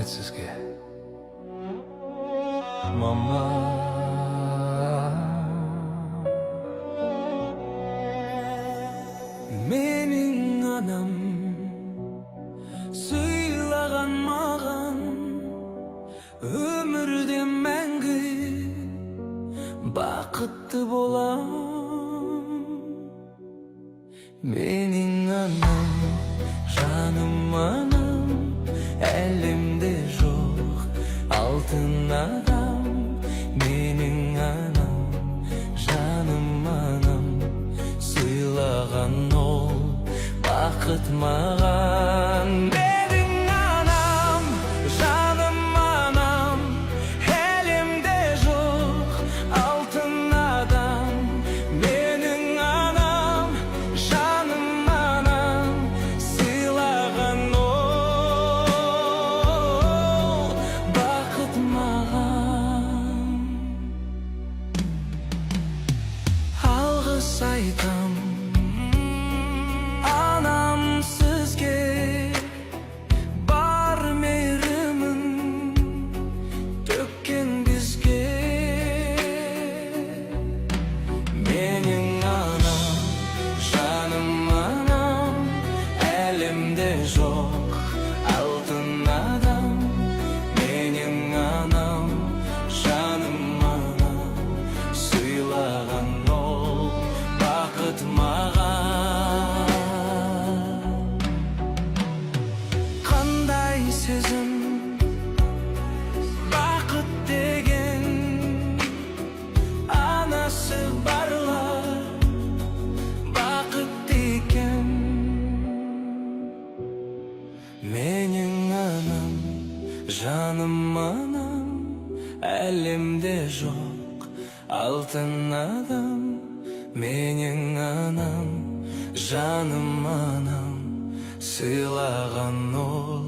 Рахмет сізге, мама. Менің анам сыйлаған маған өмірде мәңгі бақытты болам. Менің анам, жаным анам, әлемде жоқ алтын адам. Менің анам, жаным анам, сыйлаған ол бақыт маған. Менің анам, жаным анам, әлемде жоқ алтын адам. Менің анам, жаным анам, сыйлаған ол бақыт маған. Алғыс айтам анам сізге, бар мейірімін төккен бізге. Менің анам, жаным анам, әлемде жоқ алтын адам. Менің анам, жаным анам, сыйлаған ол бақыт маған. Қандай сезім бақыт деген, анасы барлар бақыт екен. Менің анам, жаным анам, әлемде жоқ алтын адам. Менің анам, жаным анам, сыйлаған ол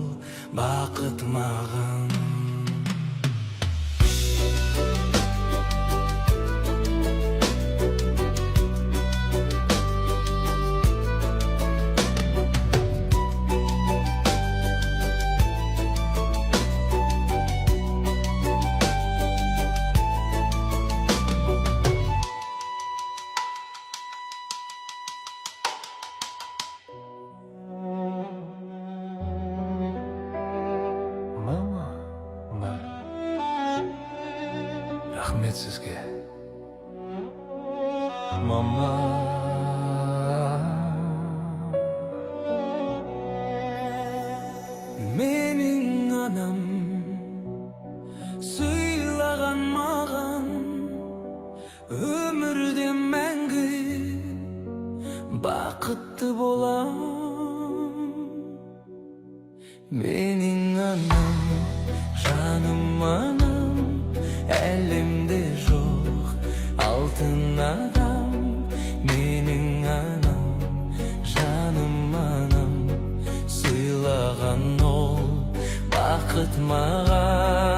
бақыт маған. Рахмет сізге, мама. Менің анам сыйлаған маған өмірде мәңгі бақытты болам. Менің анам, жаным анам, әлемде жоқ алтын адам. Менің анам, жаным анам, сыйлаған ол бақыт маған.